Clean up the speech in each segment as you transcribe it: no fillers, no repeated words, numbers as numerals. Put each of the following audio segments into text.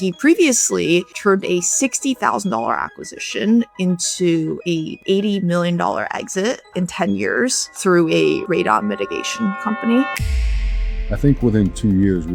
He previously turned a $60,000 acquisition into a $80 million exit in 10 years through a radon mitigation company. I think within 2 years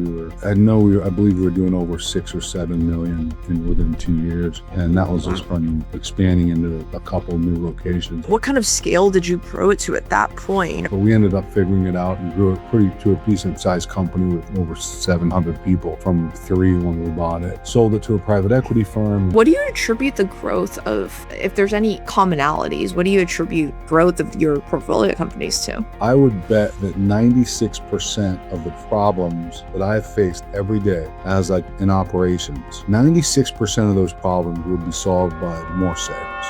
I believe we were doing over 6 or 7 million within 2 years. And that was just from expanding into a couple new locations. What kind of scale did you grow it to at that point? But we ended up figuring it out and grew it to a decent sized company with over 700 people from 3 when we bought it. Sold it to a private equity firm. What do you attribute the growth of, if there's any commonalities, what do you attribute growth of your portfolio companies to? I would bet that 96% of the problems that I've faced every day as in operations, 96% of those problems would be solved by more sales.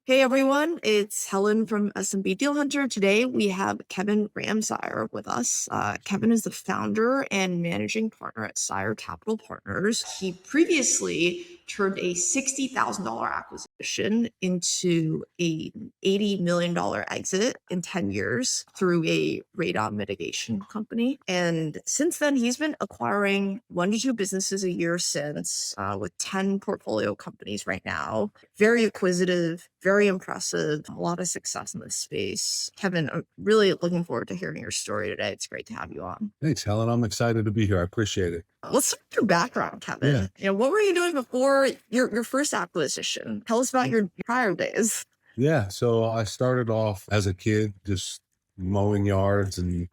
Hey everyone, it's Helen from S&B Deal Hunter. Today we have Kevin Ramsire with us. Kevin is the founder and managing partner at Sire Capital Partners. He previously turned a $60,000 acquisition into an $80 million exit in 10 years through a radon mitigation company. And since then, he's been acquiring 1 to 2 businesses a year since, with 10 portfolio companies right now. Very acquisitive, very impressive, a lot of success in this space. Kevin, I'm really looking forward to hearing your story today. It's great to have you on. Thanks, Helen. I'm excited to be here. I appreciate it. Let's start with your background, Kevin. Yeah. What were you doing before your first acquisition? Tell us about your prior days. Yeah, so I started off as a kid just mowing yards and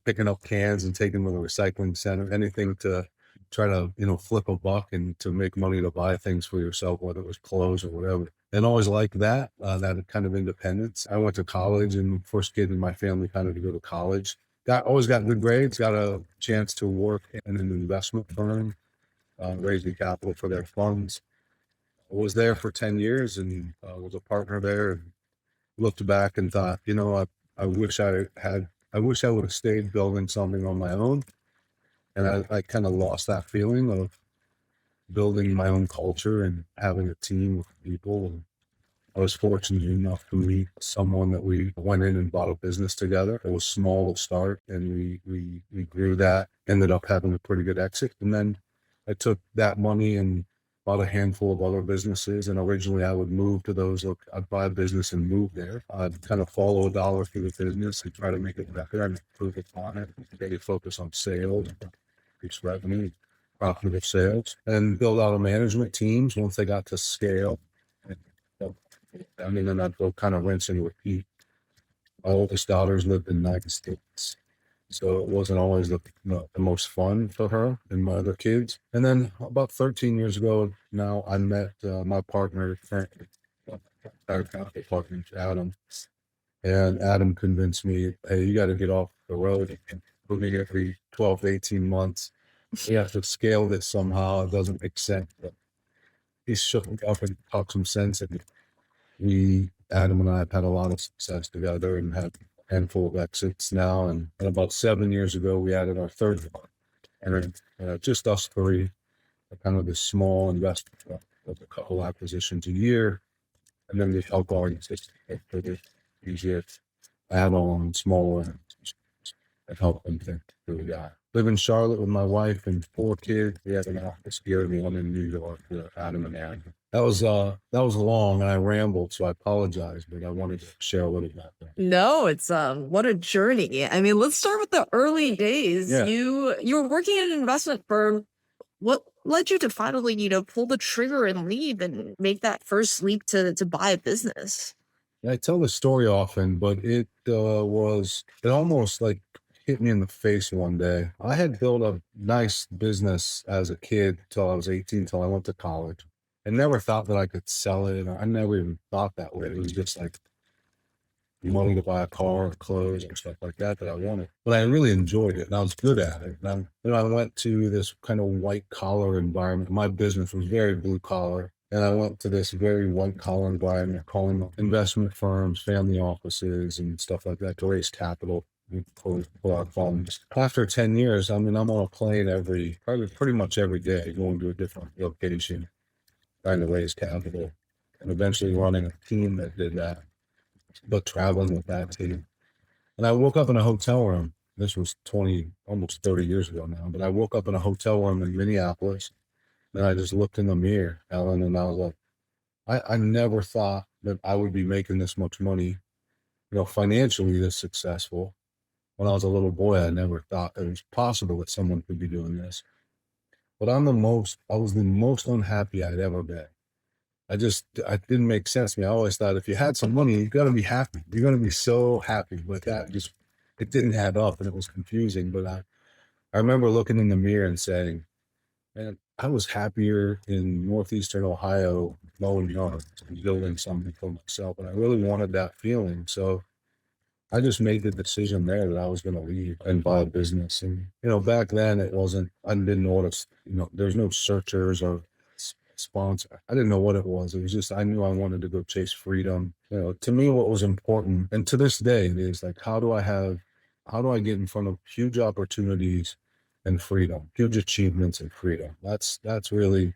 picking up cans and taking them to the recycling center, anything to try to, flip a buck and to make money to buy things for yourself, whether it was clothes or whatever. And always liked that kind of independence. I went to college and first kid in my family kind of to go to college. Always got good grades, got a chance to work in an investment firm, raising capital for their funds. I was there for 10 years and was a partner there, and looked back and thought, I wish I would have stayed building something on my own. And I kind of lost that feeling of building my own culture and having a team of people. And I was fortunate enough to meet someone that we went in and bought a business together. It was small to start, and we grew that, ended up having a pretty good exit. And then I took that money and bought a handful of other businesses. And originally I would move to those. I'd buy a business and move there. I'd kind of follow a dollar through the business and try to make it better and improve upon it. Really focus on sales, increase revenue, profitable sales, and build out a management teams once they got to scale. Then I'd go kind of rinse and repeat. My oldest daughters lived in the United States, so it wasn't always the most fun for her and my other kids. And then about 13 years ago now, I met my partner, our partner, Adam. And Adam convinced me, hey, you got to get off the road. Moving every 12 to 18 months. You have to scale this somehow. It doesn't make sense. But he shook me up and talked some sense. And Adam and I have had a lot of success together and had a handful of exits now. And about 7 years ago, we added our third one. And just us three, kind of this small investment with a couple acquisitions a year. And then the help organization for the easier add-on, smaller, and help them think through that. Live in Charlotte with my wife and 4 kids. We have an office here and one in New York with Adam and Adam. That was long and I rambled, so I apologize, but I wanted to share a little about that. No, it's what a journey. I mean, let's start with the early days. Yeah. You were working at an investment firm. What led you to finally, pull the trigger and leave and make that first leap to buy a business? I tell the story often, but it almost like hit me in the face one day. I had built a nice business as a kid till I was 18, till I went to college. I never thought that I could sell it. I never even thought that way. It was just like money to buy a car, clothes, and stuff like that I wanted. But I really enjoyed it, and I was good at it. And I went to this kind of white collar environment. My business was very blue collar. And I went to this very white collar environment, calling investment firms, family offices, and stuff like that to raise capital for our funds. After 10 years, I'm on a plane pretty much every day, going to a different location, trying to raise capital, and eventually running a team that did that, but traveling with that team. And I woke up in a hotel room This was 20, almost 30 years ago now. But I woke up in a hotel room in Minneapolis, and I just looked in the mirror, Ellen, and I was like, I never thought that I would be making this much money, financially this successful. When I was a little boy, I never thought it was possible that someone could be doing this. But I was the most unhappy I'd ever been. I didn't make sense to me. I always thought if you had some money, you got to be happy. You're going to be so happy. But it didn't add up and it was confusing. But I remember looking in the mirror and saying, man, I was happier in Northeastern Ohio mowing yards and building something for myself. And I really wanted that feeling. So I just made the decision there that I was going to leave and buy a business. And, back then I didn't know there's no searchers or sponsor. I didn't know what it was. It was just, I knew I wanted to go chase freedom. To me, what was important, and to this day, it is like, how do I get in front of huge opportunities and freedom, huge achievements and freedom? That's really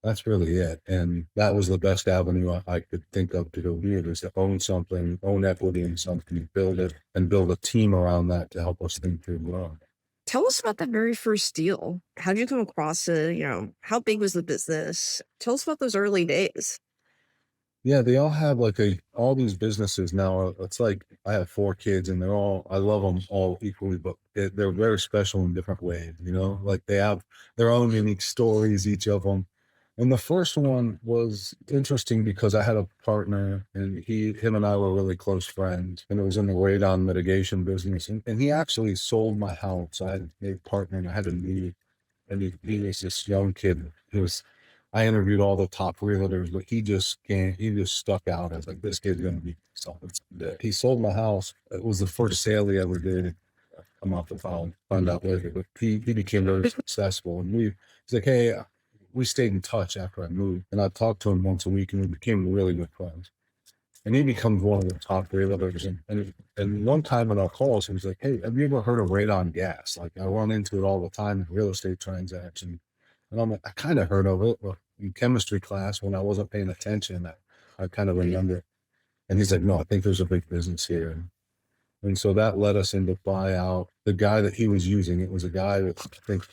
it. And that was the best avenue I could think of to go do it, is to own something, own equity in something, build it, and build a team around that to help us think through growth. Tell us about that very first deal. How did you come across it? How big was the business? Tell us about those early days. Yeah, they all have all these businesses now. It's like I have 4 kids and I love them all equally, but they're very special in different ways, like they have their own unique stories, each of them. And the first one was interesting because I had a partner and him and I were really close friends, and it was in the radon mitigation business. And he actually sold my house. I had a partner and I had to leave, and he was this young kid. I interviewed all the top realtors, but he just can't, he just stuck out as like, this kid's going to be something. He sold my house. It was the first sale he ever did. I'm off the phone, find out later, but he became very successful. And he's like, hey, we stayed in touch after I moved, and I talked to him once a week and we became really good friends. And he becomes one of the top realtors. And one time in our calls, he was like, hey, have you ever heard of radon gas? Like, I run into it all the time in real estate transactions. And I'm like, I kind of heard of it. Well, in chemistry class, when I wasn't paying attention, I kind of remember. And he's like, no, I think there's a big business here. And so that led us into buy out the guy that he was using. It was a guy that I think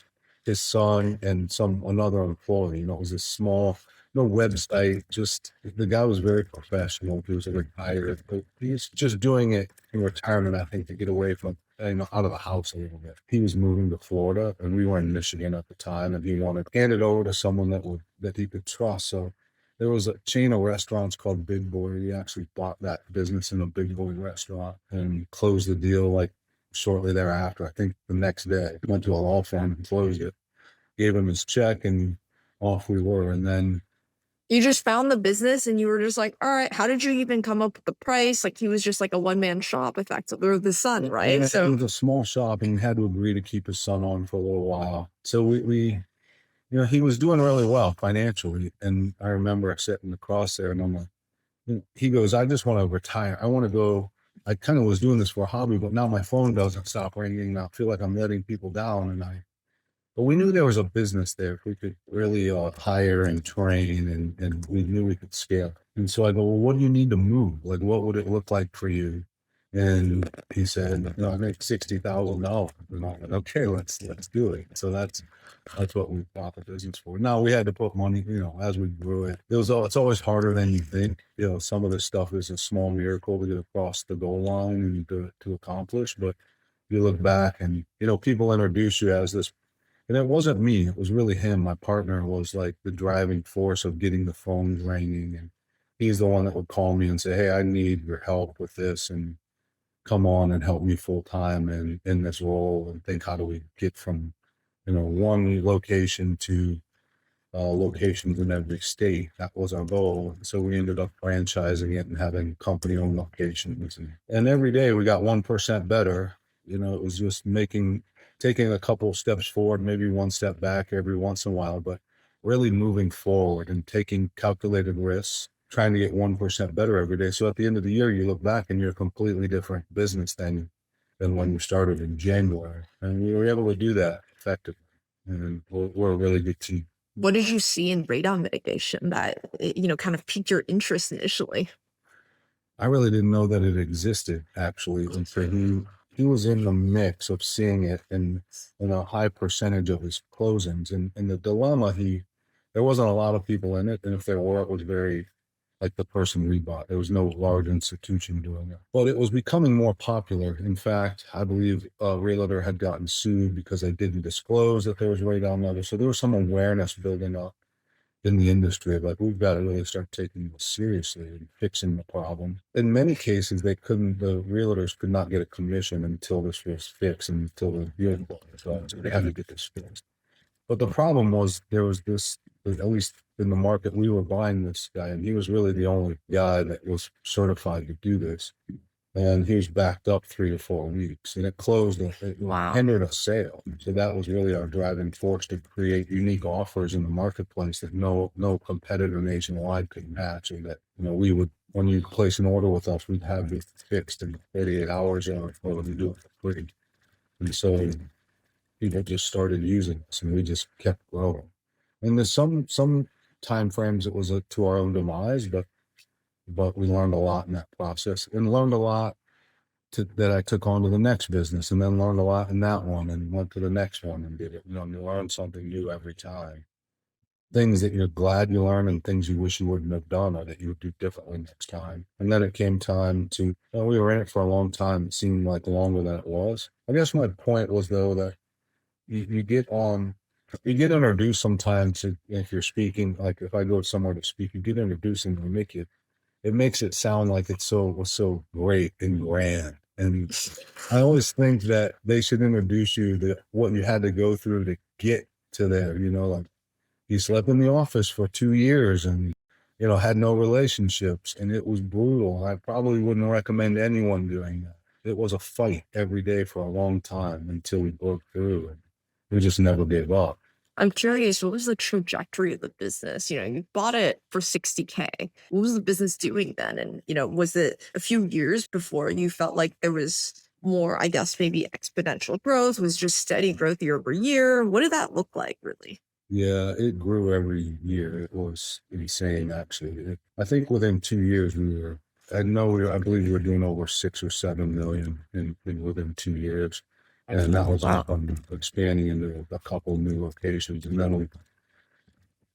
his son and another employee, it was a small, no website, just the guy was very professional. He was retired, but he's just doing it in retirement, I think, to get away from, out of the house a little bit. He was moving to Florida and we were in Michigan at the time, and he wanted to hand it over to someone that he could trust. So there was a chain of restaurants called Big Boy. He actually bought that business in a Big Boy restaurant and closed the deal like shortly thereafter. I think the next day, went to a law firm and closed it, gave him his check, and off we were. And then You just found the business and you were just like, all right, how did you even come up with the price? Like, he was just like a one-man shop, effectively, or the son, right? It was a small shop, and he had to agree to keep his son on for a little while. So we he was doing really well financially. And I remember sitting across there and I'm like, he goes, I just want to retire. I want to go. I kind of was doing this for a hobby, but now my phone doesn't stop ringing. I feel like I'm letting people down. But we knew there was a business there. If we could really hire and train, and we knew we could scale. And so I go, well, what do you need to move? Like, what would it look like for you? And he said, I make $60,000. And I'm like, okay, let's do it. So that's what we bought the business for. Now we had to put money, as we grew it. It's always harder than you think. Some of this stuff is a small miracle to get across the goal line and to accomplish. But you look back and, people introduce you as this, and it wasn't me. It was really him. My partner was like the driving force of getting the phones ringing. And he's the one that would call me and say, hey, I need your help with this, and come on and help me full time in this role, and think, how do we get from, one location to locations in every state. That was our goal. So we ended up franchising it and having company owned locations. And every day we got 1% better. It was just taking a couple of steps forward, maybe one step back every once in a while, but really moving forward and taking calculated risks, trying to get 1% better every day. So at the end of the year, you look back and you're a completely different business than when you started in January. And we were able to do that effectively. And we're a really good team. What did you see in radon mitigation that, kind of piqued your interest initially? I really didn't know that it existed, actually, until he was in the mix of seeing it in a high percentage of his closings. And the dilemma, there wasn't a lot of people in it. And if there were, it was very like the person we bought. There was no large institution doing it, but it was becoming more popular. In fact, I believe a realtor had gotten sued because they didn't disclose that there was radon levels. So there was some awareness building up in the industry, like we've got to really start taking this seriously and fixing the problem. In many cases, the realtors could not get a commission until this was fixed and until the deal was done. So they had to get this fixed. But the problem was there was this, at least in the market, we were buying this guy, and he was really the only guy that was certified to do this. And he was backed up 3 to 4 weeks, and it closed. It Wow. hindered a sale. So that was really our driving force to create unique offers in the marketplace that no competitor nationwide could match, and that we would, when you place an order with us, we'd have it fixed in 48 hours, or we do it for free. And so people just started using us, and we just kept growing. And there's some time frames it was to our own demise, but we learned a lot in that process, and learned a lot that I took on to the next business, and then learned a lot in that one, and went to the next one and did it. You learn something new every time. Things that you're glad you learned, and things you wish you wouldn't have done, or that you would do differently next time. And then it came time to, we were in it for a long time. It seemed like longer than it was. I guess my point was, though, that you get introduced sometimes if you're speaking, like if I go somewhere to speak, you get introduced and it makes it sound like it was so great and grand. And I always think that they should introduce you to what you had to go through to get to there. Like he slept in the office for 2 years and had no relationships, and it was brutal. I probably wouldn't recommend anyone doing that. It was a fight every day for a long time until we broke through, and we just never gave up. I'm curious, what was the trajectory of the business? You bought it for 60K. What was the business doing then? And, was it a few years before you felt like there was more, I guess, maybe exponential growth? Was just steady growth year over year? What did that look like, really? Yeah, it grew every year. It was insane, actually. I think within 2 years I believe we were doing over 6 or 7 million within 2 years. And that was Wow. expanding into a couple new locations. And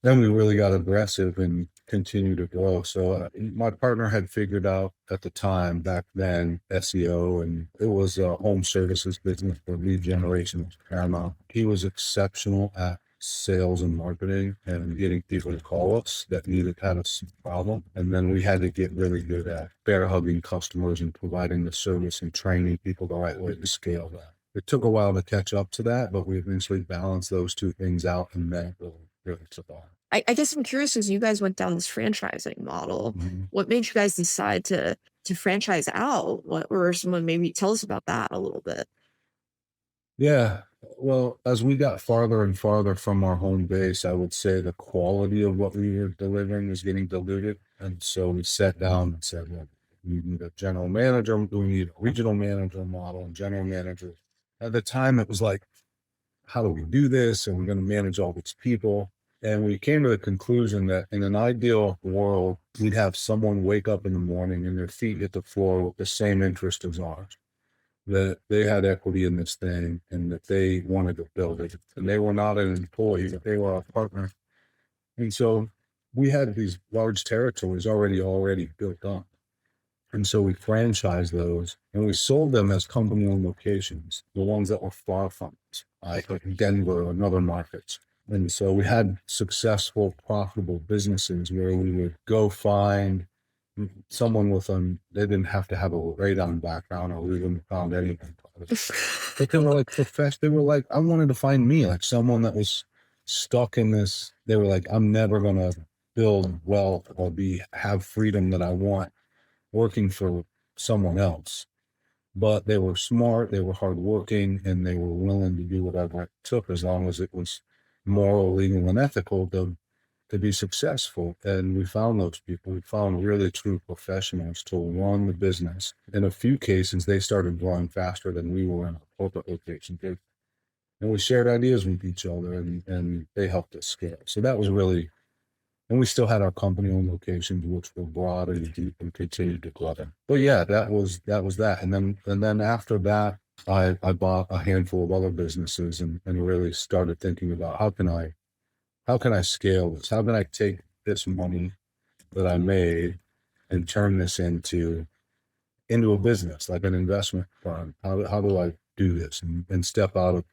then we really got aggressive and continued to grow. So my partner had figured out at the time back then SEO, and it was a home services business for lead generation was paramount. He was exceptional at sales and marketing and getting people to call us that had a problem. And then we had to get really good at bear hugging customers and providing the service and training people the right way to scale that. It took a while to catch up to that, but we eventually balanced those two things out, and then really took off. I guess I'm curious, as you guys went down this franchising model, what made you guys decide to franchise out? What were someone, maybe tell us about that a little bit? Yeah. Well, as we got farther and farther from our home base, I would say the quality of what we were delivering was getting diluted. And so we sat down and said, well, we need a general manager, we need a regional manager model and general manager. At the time, it was like, how do we do this? And we're going to manage all these people. And we came to the conclusion that in an ideal world, we'd have someone wake up in the morning and their feet hit the floor with the same interest as ours, that they had equity in this thing and that they wanted to build it. And they were not an employee, but they were our partner. And so we had these large territories already built up. And so we franchised those and we sold them as company-owned locations, the ones that were far from us, like Denver and other markets. And so we had successful, profitable businesses where we would go find someone they didn't have to have a radon background, or we wouldn't have found anything. But they were like they were like, I wanted to find me, like someone that was stuck in this. They were like, I'm never going to build wealth or have freedom that I want working for someone else. But they were smart, they were hardworking, and they were willing to do whatever it took as long as it was moral, legal, and ethical to be successful. And we found those people. We found really true professionals to run the business. In a few cases, they started growing faster than we were in our corporate location. And we shared ideas with each other, and they helped us scale. So that was really, and we still had our company-owned locations, which were broad and deep and continued to grow. But yeah, that was that. And then after that, I bought a handful of other businesses and really started thinking about how can I scale this? How can I take this money that I made and turn this into a business, like an investment firm? How do I do this and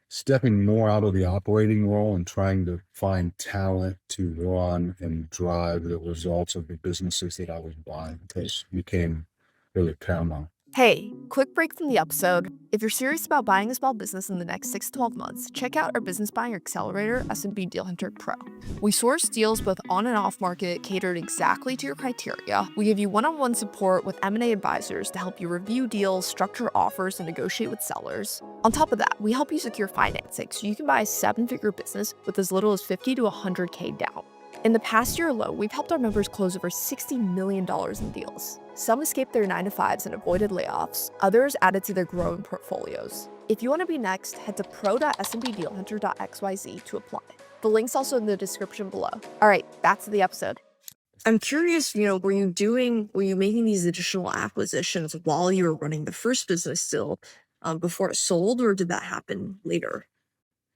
stepping more out of the operating role and trying to find talent to run and drive the results of the businesses that I was buying, because it became really paramount. Hey, quick break from the episode. If you're serious about buying a small business in the next 6 to 12 months, check out our business buying accelerator, S&P Deal Hunter Pro. We source deals both on and off market, catered exactly to your criteria. We give you one-on-one support with M&A advisors to help you review deals, structure offers, and negotiate with sellers. On top of that, we help you secure financing so you can buy a 7-figure business with as little as $50 to $100K down. In the past year alone, we've helped our members close over $60 million in deals. Some escaped their 9-to-5s and avoided layoffs, others added to their growing portfolios. If you want to be next, head to pro.smbdealhunter.xyz to apply. The link's also in the description below. All right, back to the episode. I'm curious, were you making these additional acquisitions while you were running the first business still, before it sold, or did that happen later?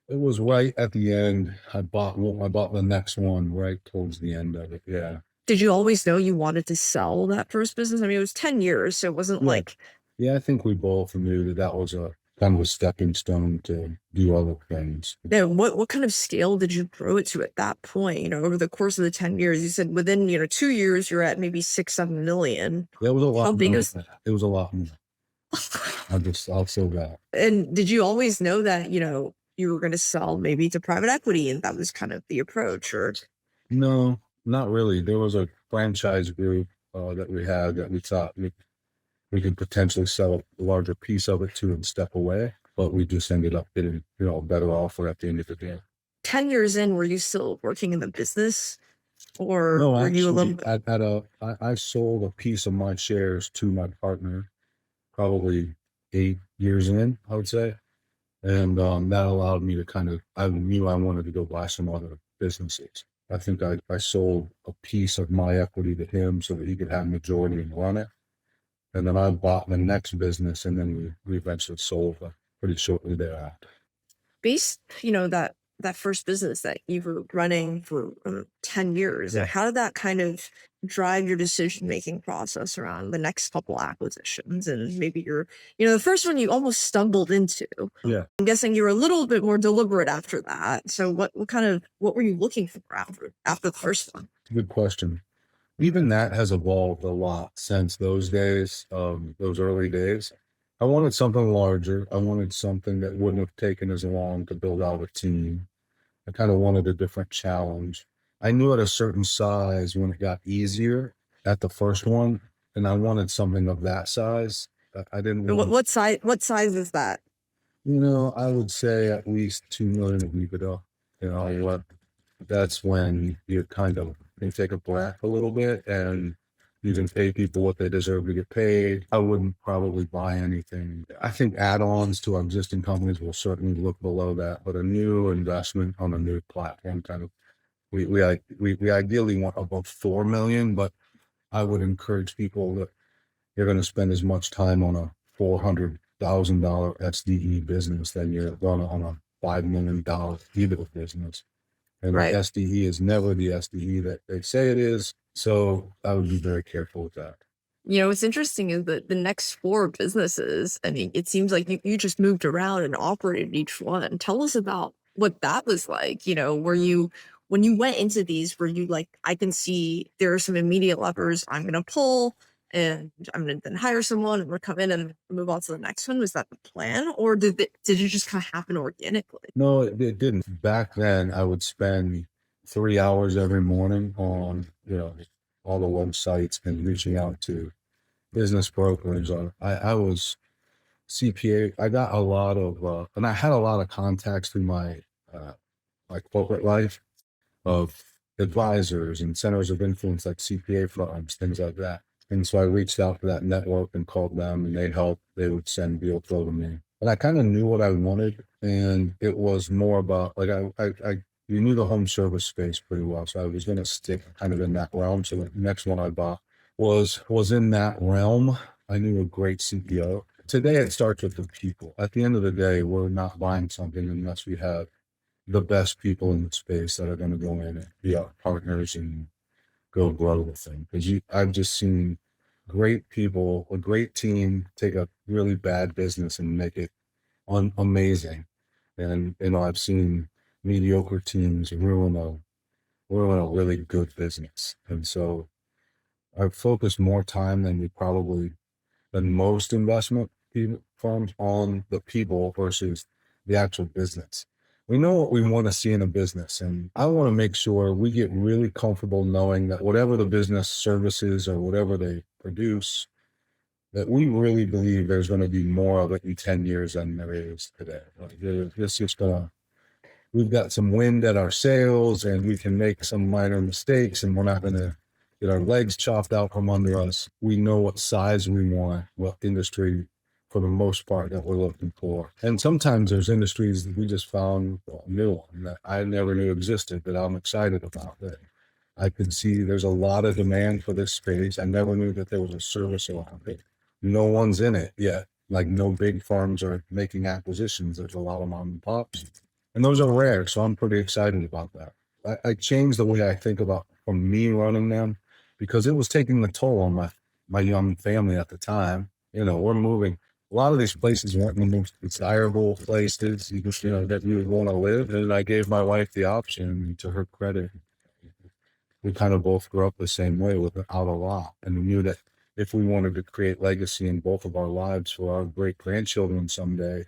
It was right at the end. I bought the next one right towards the end of it. Yeah. Did you always know you wanted to sell that first business? I mean, it was 10 years, so it wasn't Yeah. like, Yeah, I think we both knew that that was a kind of a stepping stone to do other things. what kind of scale did you grow it to at that point? Over the course of the 10 years, you said within, 2 years, you're at maybe 6, 7 million. That was a lot. How big more. is It was a lot more. I'll say that. And did you always know that, you were going to sell maybe to private equity and that was kind of the approach, or? No, not really. There was a franchise group that we had that we thought we could potentially sell a larger piece of it to and step away, but we just ended up getting, a better offer at the end of the day. 10 years in, were you still working in the business, or No, were you a little actually, I sold a piece of my shares to my partner probably 8 years in, I would say. And that allowed me to I knew I wanted to go buy some other businesses. I think I sold a piece of my equity to him so that he could have majority and run it. And then I bought the next business, and then we eventually sold pretty shortly thereafter. based, that first business that you were running for 10 years, Yeah. how did that kind of drive your decision-making process around the next couple acquisitions? And maybe the first one you almost stumbled into. Yeah. I'm guessing you were a little bit more deliberate after that. So what were you looking for after the first one? Good question. Even that has evolved a lot since those days, those early days. I wanted something larger. I wanted something that wouldn't have taken as long to build out a team. I kind of wanted a different challenge. I knew at a certain size when it got easier at the first one, and I wanted something of that size. I didn't And want, what size is that? I would say at least 2 million of EBITDA. That's when you take a breath a little bit and you can pay people what they deserve to get paid. I wouldn't probably buy anything. I think add-ons to our existing companies will certainly look below that, but a new investment on a new platform we ideally want above 4 million, but I would encourage people that you're going to spend as much time on a $400,000 SDE business than you're going on a $5 million EBITDA business. And Right. the SDE is never the SDE that they say it is. So I would be very careful with that. What's interesting is that the next 4 businesses, I mean, it seems like you just moved around and operated each one. Tell us about what that was like. When you went into these, were you like, I can see there are some immediate levers I'm going to pull, and I'm going to then hire someone and we'll come in and move on to the next one? Was that the plan, or did it just kind of happen organically? No, it didn't. Back then, I would spend 3 hours every morning on, all the websites and reaching out to business brokers. I was CPA. I got a lot of, and I had a lot of contacts through my corporate life of advisors and centers of influence like CPA firms, things like that. And so I reached out to that network and called them, and they'd help. They would send deal flow to me. And I kind of knew what I wanted, and it was more about you knew the home service space pretty well, so I was going to stick kind of in that realm. So the next one I bought was in that realm. I knew a great CPO, today it starts with the people. At the end of the day, we're not buying something unless we have the best people in the space that are going to go in and be our partners and go grow the thing. Because I've just seen great people, a great team, take a really bad business and make it amazing. And I've seen mediocre teams ruin a really good business. And so I've focused more time than most investment firms on the people versus the actual business. We know what we want to see in a business, and I want to make sure we get really comfortable knowing that whatever the business services or whatever they produce, that we really believe there's going to be more of it in 10 years than there is today. Like, it's just going to we've got some wind at our sails and we can make some minor mistakes and we're not going to get our legs chopped out from under us. We know what size we want, what industry for the most part that we're looking for. And sometimes there's industries that we just found a new one that I never knew existed that I'm excited about. That I could see there's a lot of demand for this space. I never knew that there was a service around it. No one's in it yet. Like no big firms are making acquisitions. There's a lot of mom and pops. And those are rare. So I'm pretty excited about that. I changed the way I think about from me running them because it was taking the toll on my young family at the time. We're moving. A lot of these places weren't the most desirable places, that you would want to live. And I gave my wife the option. To her credit, we kind of both grew up the same way without a lot. And we knew that if we wanted to create legacy in both of our lives for our great grandchildren someday,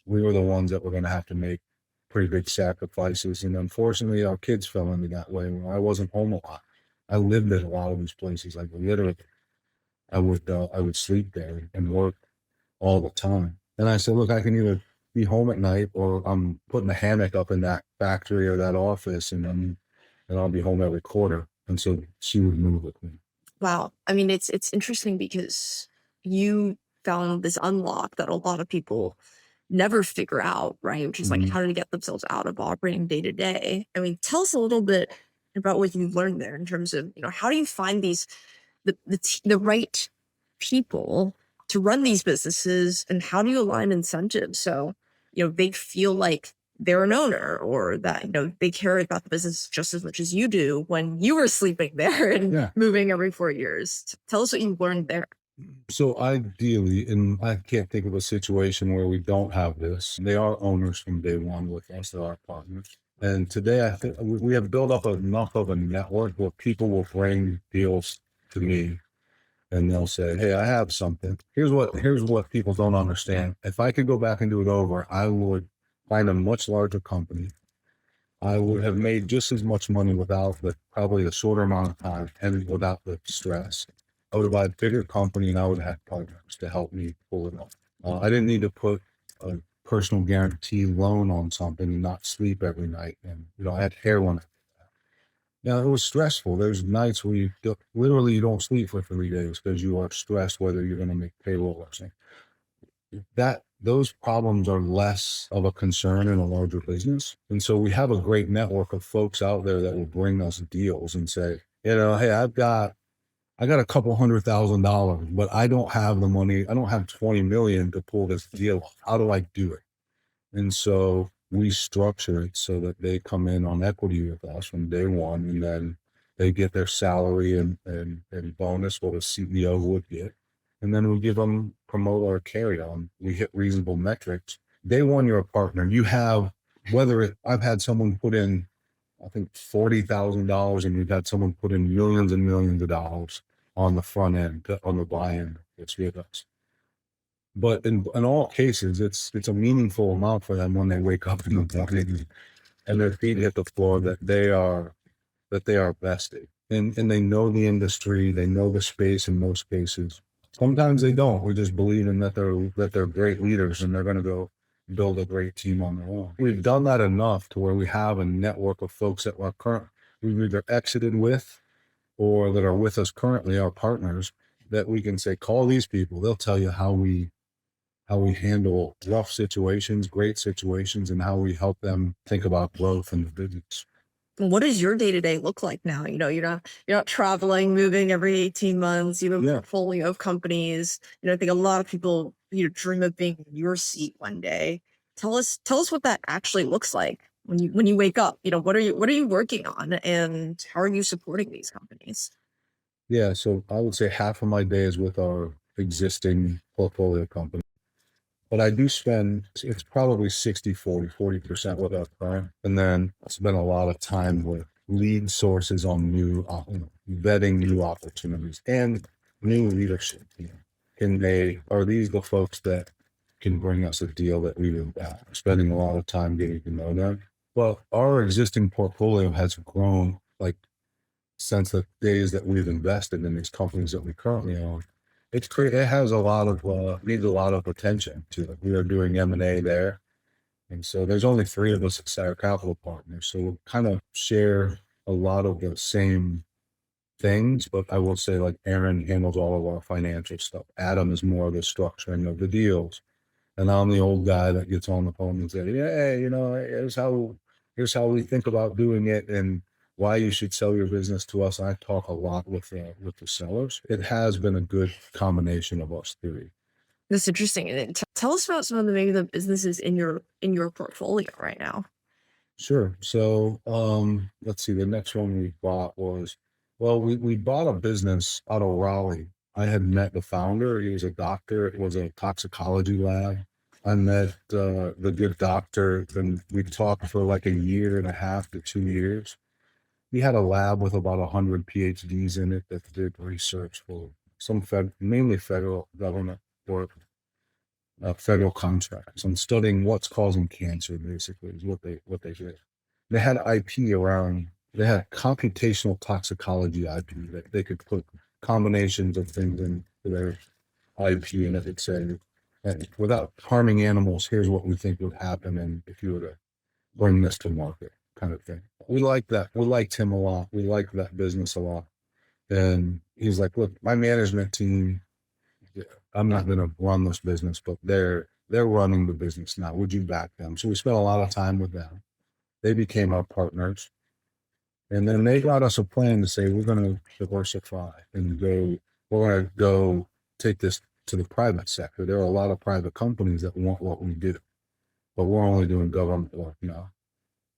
we were the ones that were going to have to make pretty big sacrifices. And unfortunately, our kids fell into that way where I wasn't home a lot. I lived at a lot of these places. Like literally, I would sleep there and work all the time. And I said, look, I can either be home at night or I'm putting a hammock up in that factory or that office and I'll be home every quarter. And so she would move with me. Wow. I mean, it's interesting because you found this unlock that a lot of people never figure out, right? Which is like how to get themselves out of operating day to day. I mean, tell us a little bit about what you learned there in terms of, how do you find the right people to run these businesses and how do you align incentives so, they feel like they're an owner or that, they care about the business just as much as you do when you were sleeping there and moving every 4 years. Tell us what you learned there. So ideally, and I can't think of a situation where we don't have this, they are owners from day one with us, they're our partners. And today I think we have built up enough of a network where people will bring deals to me and they'll say, hey, I have something. Here's what people don't understand. If I could go back and do it over, I would find a much larger company. I would have made just as much money without probably a shorter amount of time and without the stress. I would have bought a bigger company and I would have partners to help me pull it off. I didn't need to put a personal guarantee loan on something and not sleep every night. And, I had heroin. Now, it was stressful. There's nights where literally you don't sleep for 3 days because you are stressed whether you're going to make payroll or something. Those problems are less of a concern in a larger business. And so we have a great network of folks out there that will bring us deals and say, hey, I got a couple $100,000, but I don't have the money. I don't have 20 million to pull this deal off. How do I do it? And so we structure it so that they come in on equity with us from day one, and then they get their salary and bonus, what a CEO would get. And then we give them promote or carry on. We hit reasonable metrics. Day one, you're a partner. You have, I've had someone put in, I think $40,000, and we've had someone put in millions and millions of dollars on the front end, on the buy end. It's with us. But in all cases, it's a meaningful amount for them when they wake up in the morning and their feet hit the floor that they are vested. And they know the industry, they know the space in most cases. Sometimes they don't. We just believe in that they're great leaders and they're going to go build a great team on their own. We've done that enough to where we have a network of folks that we've either exited with or that are with us currently, our partners, that we can say, call these people. They'll tell you how we handle rough situations, great situations, and how we help them think about growth in the business. What does your day-to-day look like now? You're not traveling, moving every 18 months, you have a portfolio of companies. I think a lot of people dream of being in your seat one day. Tell us what that actually looks like when you wake up. What are you working on, and how are you supporting these companies? Yeah, so I would say half of my day is with our existing portfolio company. But I do spend, it's probably 40% with our current. And then I spend a lot of time with lead sources on vetting new opportunities and new leadership. Are these the folks that can bring us a deal that we would, spending a lot of time getting to know them? Well, our existing portfolio has grown like since the days that we've invested in these companies that we currently own. It has a lot of needs a lot of attention to it. We are doing M&A there, and so there's only three of us at Sire Capital Partners, so we kind of share a lot of the same things. But I will say, like, Aaron handles all of our financial stuff. Adam is more of the structuring of the deals. And I'm the old guy that gets on the phone and says, "Yeah, hey, here's how we think about doing it, and why you should sell your business to us." I talk a lot with the sellers. It has been a good combination of us three. That's interesting. And tell us about some of the businesses in your portfolio right now. Sure. So let's see. The next one we bought was, well, we bought a business out of Raleigh. I had met the founder. He was a doctor. It was a toxicology lab. I met the good doctor, and we talked for like a year and a half to 2 years. He had a lab with about 100 PhDs in it that did research for mainly federal government work, federal contracts, and studying what's causing cancer. Basically, is what they did. They had IP around. They had computational toxicology IP that they could put combinations of things into their IP, and it would say, and without harming animals, here's what we think would happen, and if you were to bring this to market, kind of thing. We liked that. We liked him a lot. We liked that business a lot. And he's like, "Look, my management team, yeah, I'm not going to run this business, but they're running the business now. Would you back them?" So we spent a lot of time with them. They became our partners, and then they got us a plan to say, "We're going to diversify and go. We're going to go take this to the private sector. There are a lot of private companies that want what we do, but we're only doing government work now."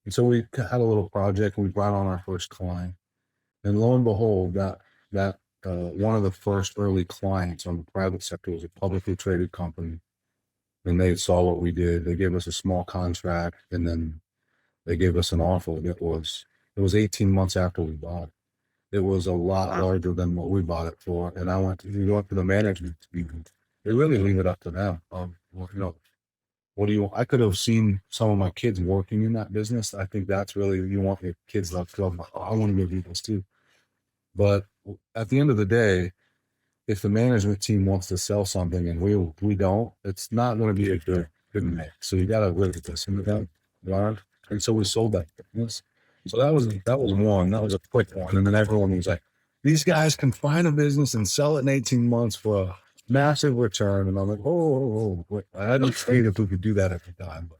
And so we had a little project, and we brought on our first client. And lo and behold, that one of the first early clients on the private sector was a publicly traded company. And they saw what we did. They gave us a small contract, and then they gave us an offer. It was 18 months after we bought it. It was a lot Wow. larger than what we bought it for. And we went to the management team. They really leave it up to them. What do you want? I could have seen some of my kids working in that business. I think that's really, you want your kids to feel like, "Oh, I want to go do this too." But at the end of the day, if the management team wants to sell something and we don't, it's not going to be a good mix. So you got to really listen to them, learn. And so we sold that business. So that was one. That was a quick one. And then everyone was like, "These guys can find a business and sell it in 18 months for a massive return." And I'm like, "Oh, wait, I don't think if we could do that every time."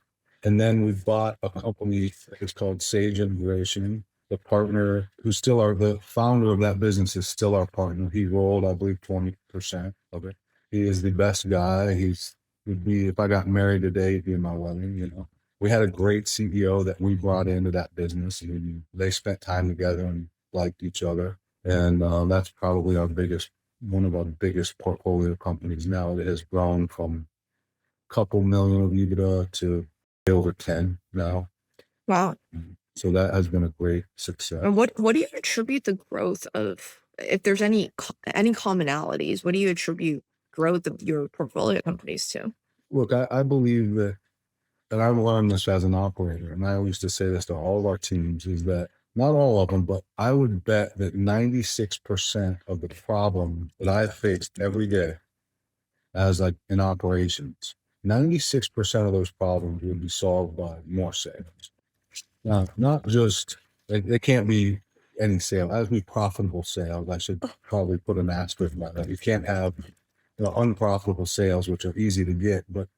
And then we bought a company that's called Sage Integration. The partner the founder of that business is still our partner. He rolled, I believe, 20% of it. He is the best guy. Would be, if I got married today, he'd be in my wedding. We had a great CEO that we brought into that business, and they spent time together and liked each other. And that's probably one of our biggest portfolio companies now. That has grown from a couple million of EBITDA to over 10 now. Wow. So that has been a great success. And what do you attribute the growth of, if there's any commonalities, what do you attribute growth of your portfolio companies to? Look, I believe that, and I've learned this as an operator, and I used to say this to all of our teams, is that not all of them, but I would bet that 96% of the problem that I faced every day as like in operations, 96% of those problems would be solved by more sales. Now, not just, they can't be any sale. It has to be profitable sales. I should probably put an asterisk by that. You can't have unprofitable sales, which are easy to get, but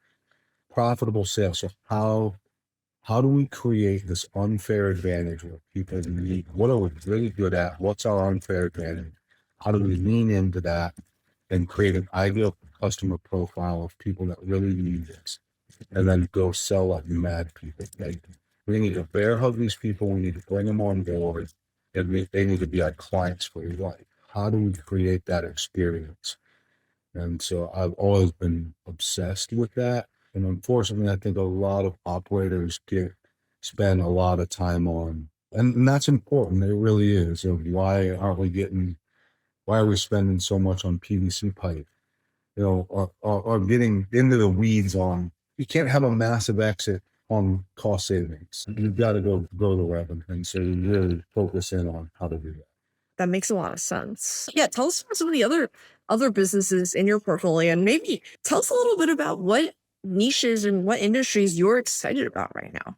profitable sales. So how do we create this unfair advantage where people need, what are we really good at? What's our unfair advantage? How do we lean into that and create an ideal customer profile of people that really need this, and then go sell like mad people. Like, we need to bear hug these people. We need to bring them on board, and they need to be our clients for life. How do we create that experience? And so I've always been obsessed with that. And unfortunately, I think a lot of operators spend a lot of time on, and that's important. It really is. Of why are we spending so much on PVC pipe? Or getting into the weeds on, you can't have a massive exit on cost savings. You've got to go grow the revenue. And so you really focus in on how to do that. That makes a lot of sense. Yeah, tell us about some of the other businesses in your portfolio, and maybe tell us a little bit about what niches and what industries you're excited about right now.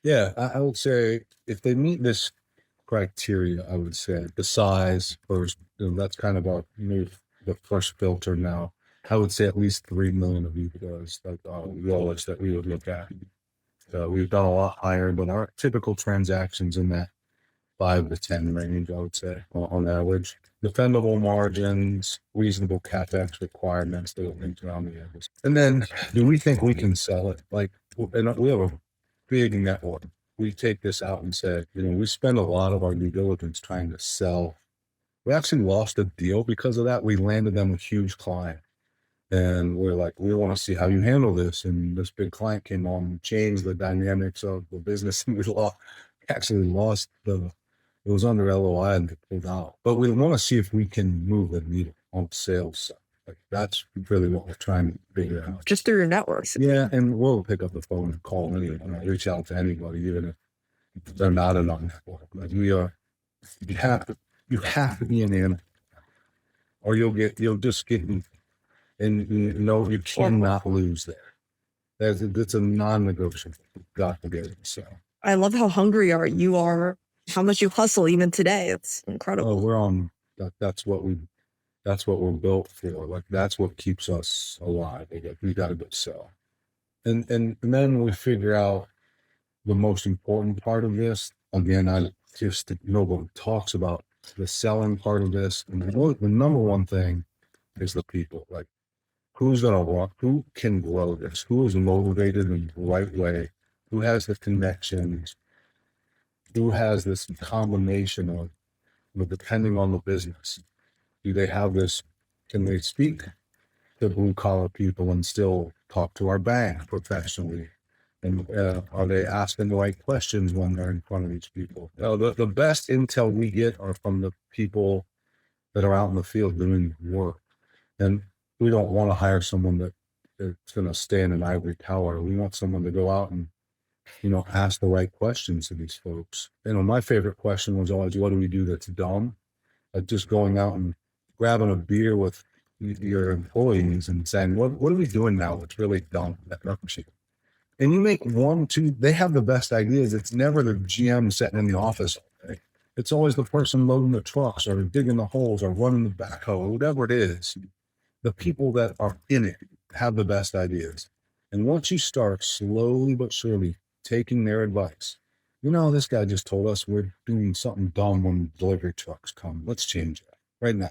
Yeah, I would say if they meet this criteria, I would say the size first. That's kind of the first filter now. I would say at least 3 million of EBITDA is like the lowest that we would look at. We've done a lot higher, but our typical transactions in that 5 to 10 range, I would say, on average. Defendable margins, reasonable CapEx requirements, little things around the edges. And then, do we think we can sell it? And we have a big network. We take this out and say, we spend a lot of our due diligence trying to sell. We actually lost a deal because of that. We landed them a huge client. And we're like, we want to see how you handle this. And this big client came on and changed the dynamics of the business. And actually lost it was under LOI and they pulled out. But we want to see if we can move the needle on sales side. Like, that's really what we're trying to figure out. Just through your networks. Yeah, and we'll pick up the phone and call anyone, reach out to anybody, even if they're not in our network. Like, you have to be an animal, or you'll just get, and you cannot lose there. It's a non-negotiable. You've got to get it. So I love how hungry you are, how much you hustle even today. It's oh, incredible. we're on that. That's what we're built for. Like, that's what keeps us alive. We got to go sell, and then we figure out the most important part of this. Again, nobody talks about the selling part of this. And the number one thing is the people. Like, who's gonna walk? Who can grow this? Who is motivated in the right way? Who has the connections? Who has this combination of, depending on the business, do they have this? Can they speak to blue collar people and still talk to our bank professionally? And are they asking the right questions when they're in front of these people? The best intel we get are from the people that are out in the field doing work. And we don't want to hire someone that's going to stay in an ivory tower. We want someone to go out and, ask the right questions to these folks. My favorite question was always, what do we do that's dumb? Just going out and grabbing a beer with your employees and saying, what are we doing now that's really dumb? And you make one, two, they have the best ideas. It's never the GM sitting in the office all day. It's always the person loading the trucks or digging the holes or running the backhoe, whatever it is. The people that are in it have the best ideas. And once you start slowly but surely taking their advice, this guy just told us we're doing something dumb when delivery trucks come. Let's change that right now.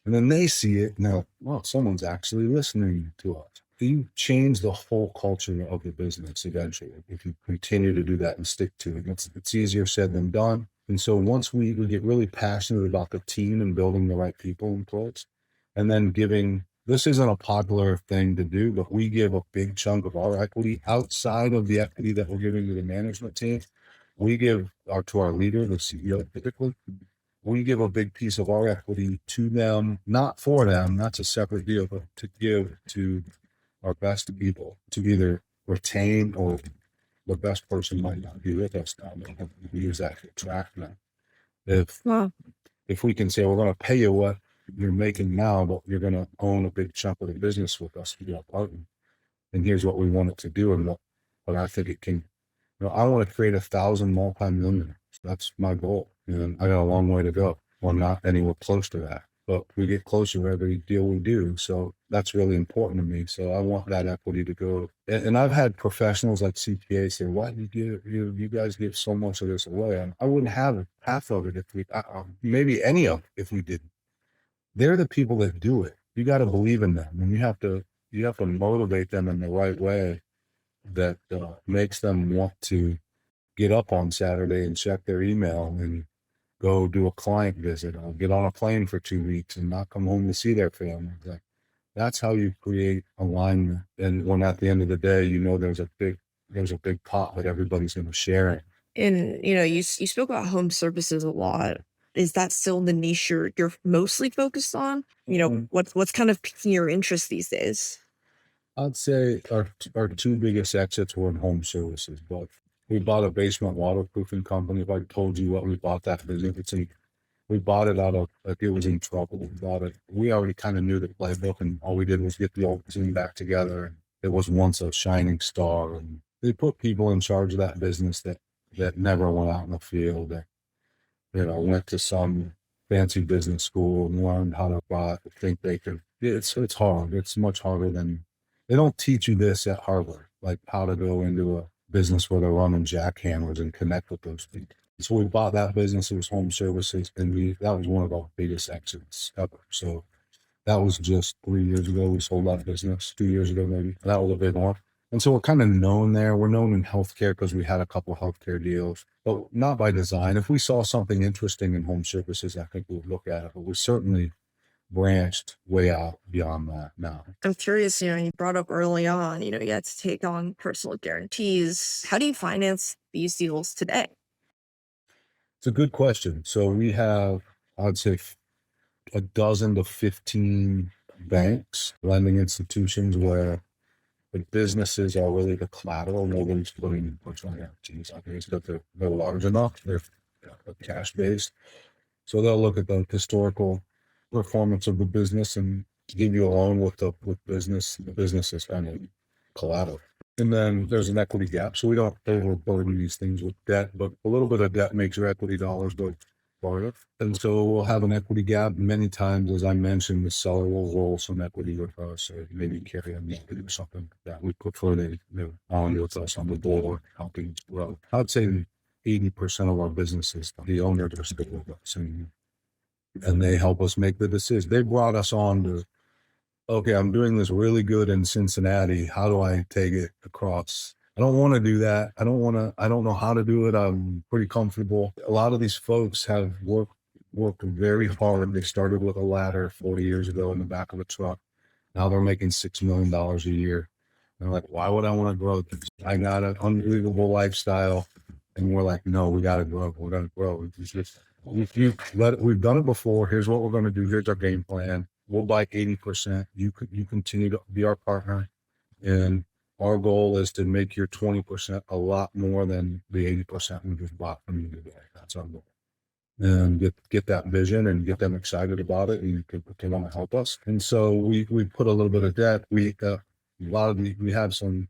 And then they see it and they're like, well, someone's actually listening to us. You change the whole culture of the business eventually if you continue to do that and stick to it. It's easier said than done. And so once we get really passionate about the team and building the right people in place, and then this isn't a popular thing to do, but we give a big chunk of our equity outside of the equity that we're giving to the management team. We give to our leader, the CEO, typically. We give a big piece of our equity to them, not for them. That's a separate deal, but to give to our best people to either retain, or the best person might not be with us now. We use that to attract them. If we can say, we're going to pay you what you're making now, but you're going to own a big chunk of the business with us, be our partner. And here's what we want it to do, and what I think it can. I want to create 1,000 multi-millionaires. That's my goal. And I got a long way to go. We're not anywhere close to that, but we get closer with every deal we do. So that's really important to me. So I want that equity to go. And I've had professionals like CPAs say, why do you guys give so much of this away? And I wouldn't have half of it if maybe any of it if we didn't. They're the people that do it. you got to believe in them, and you have to motivate them in the right way that makes them want to get up on Saturday and check their email and go do a client visit or get on a plane for 2 weeks and not come home to see their family. Like, that's how you create alignment. And when at the end of the day, you know there's a big pot that everybody's going to share in. And you spoke about home services a lot. Is that still the niche you're mostly focused on? What's kind of piquing your interest these days? I'd say our two biggest exits were in home services, but we bought a basement waterproofing company. If I told you what we bought that business, we bought it out of like it was in trouble. We bought it. We already kind of knew the playbook, and all we did was get the old team back together. It was once a shining star, and they put people in charge of that business that never went out in the field. That went to some fancy business school and learned how to think they could. It's hard. It's much harder than they don't teach you this at Harvard, like how to go into a business where they're running jackhammers and connect with those people. So we bought that business. It was home services, and that was one of our biggest exits ever. So that was just 3 years ago. We sold that business 2 years ago, maybe. That was a big one. And so we're kind of known there. We're known in healthcare because we had a couple of healthcare deals, but not by design. If we saw something interesting in home services, I think we would look at it. But we certainly branched way out beyond that now. I'm curious, you brought up early on, you had to take on personal guarantees. How do you finance these deals today? It's a good question. So we have, I'd say, a dozen to 15 banks, lending institutions where the businesses are really the collateral. Nobody's putting personal guarantees on these, but they're large enough. They're cash based. So they'll look at the historical performance of the business and give you a loan with the business is kind of collateral. And then there's an equity gap. So we don't overburden these things with debt, but a little bit of debt makes your equity dollars go farther. And so we'll have an equity gap. Many times, as I mentioned, the seller will roll some equity with us or maybe carry a equity or something that we prefer they're on with us on the board, helping grow. I'd say 80% of our businesses, the owners are still with us and they help us make the decision. They brought us on to, okay, I'm doing this really good in Cincinnati. How do I take it across? I don't want to do that. I don't know how to do it. I'm pretty comfortable. A lot of these folks have worked very hard. They started with a ladder 40 years ago in the back of a truck. Now they're making $6 million a year. They're like, why would I want to grow this? I got an unbelievable lifestyle. And we're like, no, we got to grow. We're going to grow. We've done it before. Here's what we're going to do. Here's our game plan. We'll buy 80%. You continue to be our partner. And our goal is to make your 20% a lot more than the 80% we just bought from you today. That's our goal. And get that vision and get them excited about it, and they want to help us. And so we put a little bit of debt. We have some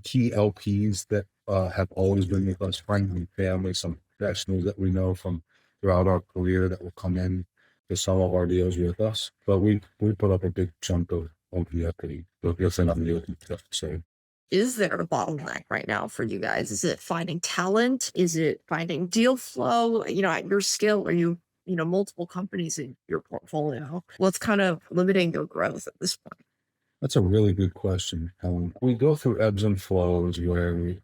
key LPs that have always been with us, friends and family, some professionals that we know from throughout our career that will come in to some of our deals with us. But we put up a big chunk of the equity. So you'll say nothing to do with so. Is there a bottleneck right now for you guys? Is it finding talent? Is it finding deal flow? At your scale, are you, multiple companies in your portfolio? What's kind of limiting your growth at this point? That's a really good question, Helen. We go through ebbs and flows where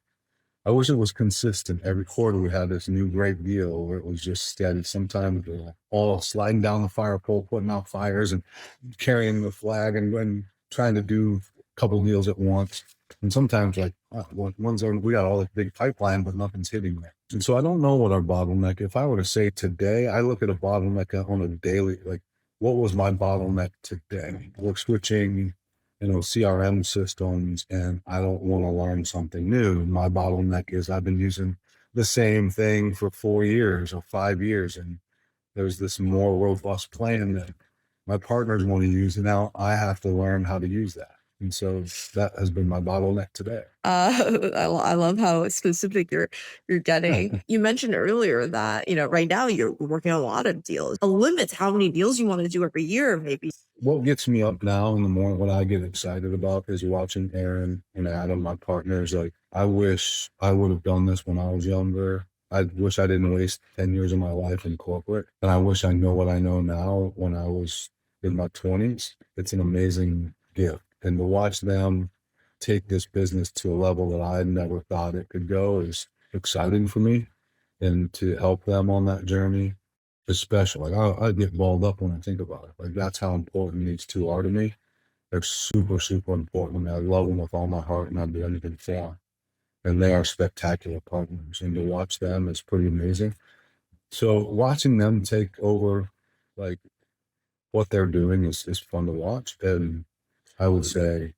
I wish it was consistent. Every quarter we had this new great deal where it was just steady. Sometimes we're all sliding down the fire pole, putting out fires and carrying the flag and trying to do a couple of deals at once. And sometimes we got all this big pipeline, but nothing's hitting there. And so I don't know what our bottleneck, if I were to say today, I look at a bottleneck on a daily, like what was my bottleneck today? We're switching CRM systems, and I don't want to learn something new. My bottleneck is I've been using the same thing for 4 years or 5 years, and there's this more robust plan that my partners want to use, and now I have to learn how to use that. And so that has been my bottleneck today. I love how specific you're getting. You mentioned earlier that right now you're working on a lot of deals. A limit how many deals you want to do every year, maybe. What gets me up now in the morning, what I get excited about is watching Aaron and Adam, my partners. Like, I wish I would have done this when I was younger. I wish I didn't waste 10 years of my life in corporate. And I wish I know what I know now when I was in my 20s, it's an amazing gift. And to watch them take this business to a level that I never thought it could go is exciting for me. And to help them on that journey is special. Like I get balled up when I think about it. Like that's how important these two are to me. They're super, super important to me. I love them with all my heart and I'd do anything for them. And they are spectacular partners. And to watch them is pretty amazing. So watching them take over like what they're doing is fun to watch. And I would say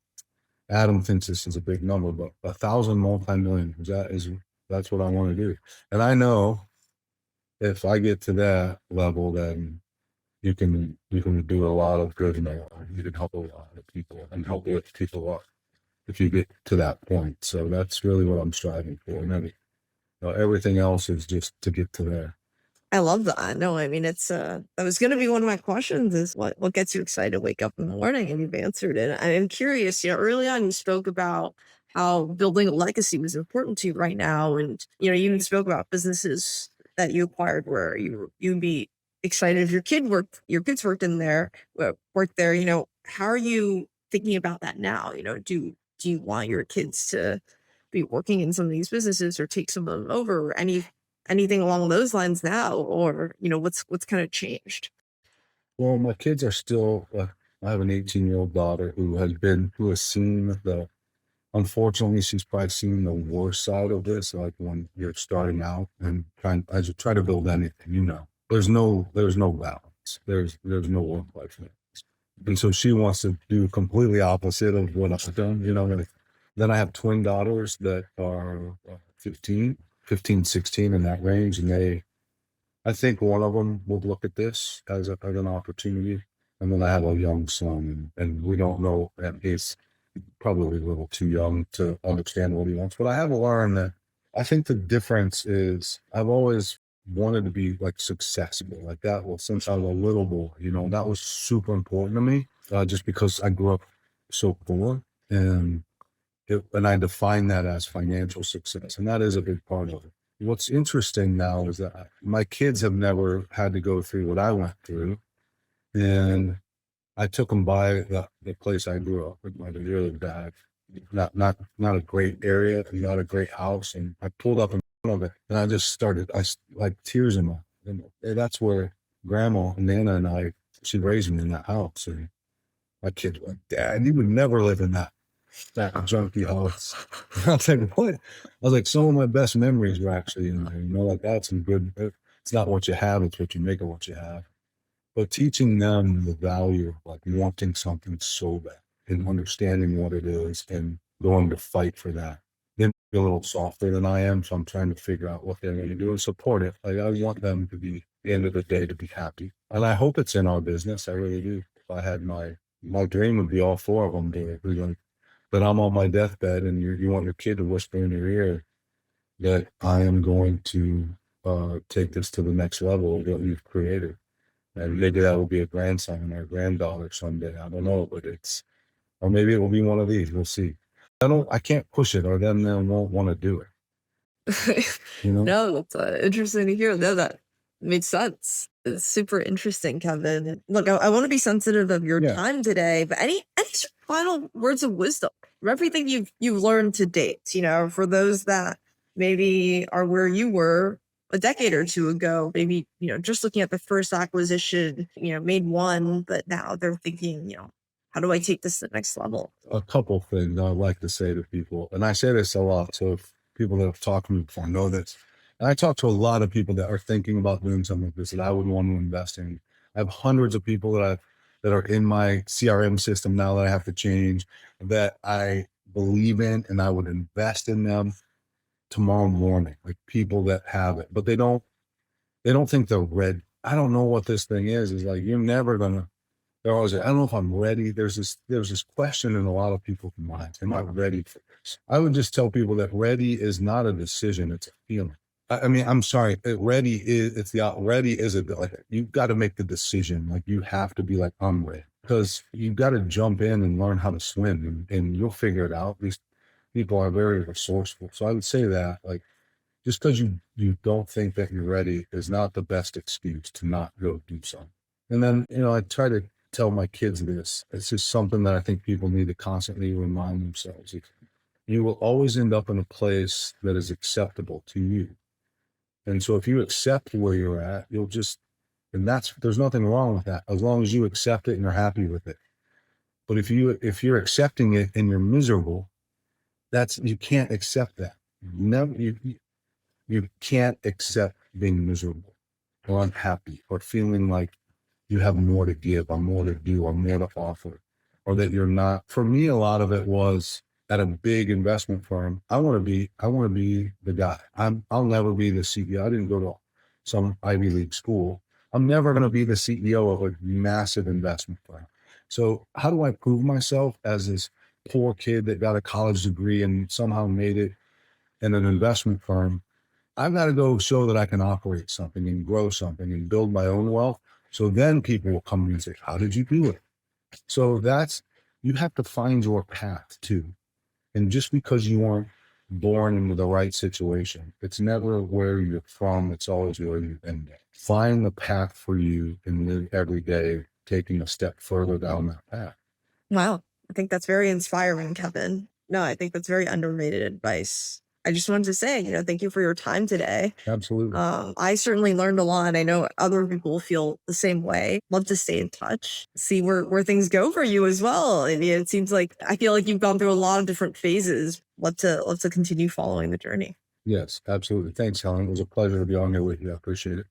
Adam thinks this is a big number, but 1,000 multi-millions, that's what I want to do. And I know if I get to that level, then you can do a lot of good in the world. You can help a lot of people and help lift people up if you get to that point. So that's really what I'm striving for. And then, everything else is just to get to there. I love that. No, I mean it's that was gonna be one of my questions is what gets you excited to wake up in the morning, and you've answered it. I'm curious, early on you spoke about how building a legacy was important to you right now. And you even spoke about businesses that you acquired where you'd be excited if your kids worked in there, worked there. How are you thinking about that now? Do you want your kids to be working in some of these businesses or take some of them over, or anything along those lines now? Or what's kind of changed? Well, my kids are still, I have an 18-year-old daughter who has seen unfortunately, she's probably seen the worst side of this. Like when you're starting out and as you try to build anything, there's no balance. There's no work life balance. And so she wants to do completely opposite of what I've done, like, then I have twin daughters that are 15, 16 in that range. And I think one of them would look at this as an opportunity. And then I have a young son, and we don't know, and he's probably a little too young to understand what he wants. But I have learned that I think the difference is I've always wanted to be like successful, like that. Well, since I was a little boy, that was super important to me, just because I grew up so poor, and and I define that as financial success, and that is a big part of it. What's interesting now is that my kids have never had to go through what I went through, and I took them by the place I grew up. It might have really bad, not a great area, not a great house, and I pulled up in front of it, and I just started. Like tears in my. And that's where Grandma Nana and she raised me in that house, and my kids were like, "Dad, you would never live in that junky house." I was like, "What?" I was like, "Some of my best memories were actually in there. Like that's some good. It's not what you have; it's what you make of what you have." But teaching them the value of like wanting something so bad and understanding what it is and going to fight for that. They're a little softer than I am, so I'm trying to figure out what they're going to do and support it. Like I want them to be, at the end of the day, to be happy, and I hope it's in our business. I really do. If I had my dream would be all four of them to be like, but I'm on my deathbed, and you want your kid to whisper in your ear that I am going to take this to the next level of what you've created. And maybe that will be a grandson or a granddaughter someday. I don't know, but or maybe it will be one of these. We'll see. I can't push it, or then they won't want to do it. No, that's interesting to hear. No, that makes sense. It's super interesting, Kevin. Look, I want to be sensitive of your time today, but any final words of wisdom from everything you've learned to date? For those that maybe are where you were a decade or two ago, maybe just looking at the first acquisition, made one, but now they're thinking, how do I take this to the next level? A couple things I'd like to say to people, and I say this a lot, so if people that have talked to me before know this, and I talk to a lot of people that are thinking about doing something like this that I would want to invest in. I have hundreds of people that are in my CRM system now that I have to change, that I believe in, and I would invest in them tomorrow morning. Like people that have it, but they don't think they're ready. I don't know what this thing is. Is like you're never gonna. They're always like, I don't know if I'm ready. There's this question in a lot of people's minds. Am I ready for this? I would just tell people that ready is not a decision; it's a feeling. I mean, I'm sorry. Ready is like you've got to make the decision. Like you have to be like, I'm ready, because you've got to jump in and learn how to swim, and you'll figure it out. These people are very resourceful. So I would say that, like, just because you don't think that you're ready is not the best excuse to not go do something. And then, I try to tell my kids this. It's just something that I think people need to constantly remind themselves. You will always end up in a place that is acceptable to you. And so if you accept where you're at, and there's nothing wrong with that as long as you accept it and you're happy with it. But if you're accepting it and you're miserable, you can't accept that. Never, you can't accept being miserable or unhappy or feeling like you have more to give or more to do or more to offer, or that you're not. For me, a lot of it was at a big investment firm. I want to be the guy. I'll never be the CEO. I didn't go to some Ivy League school. I'm never going to be the CEO of a massive investment firm. So how do I prove myself as this poor kid that got a college degree and somehow made it in an investment firm? I've got to go show that I can operate something and grow something and build my own wealth. So then people will come to me and say, how did you do it? So you have to find your path too. And just because you weren't born into the right situation, it's never where you're from. It's always where you've been. Find the path for you and live every day, taking a step further down that path. Wow. I think that's very inspiring, Kevin. No, I think that's very underrated advice. I just wanted to say, thank you for your time today. Absolutely. I certainly learned a lot. I know other people feel the same way. Love to stay in touch, see where things go for you as well. And it seems like I feel like you've gone through a lot of different phases. Love to continue following the journey. Yes, absolutely. Thanks, Helen. It was a pleasure to be on here with you. I appreciate it.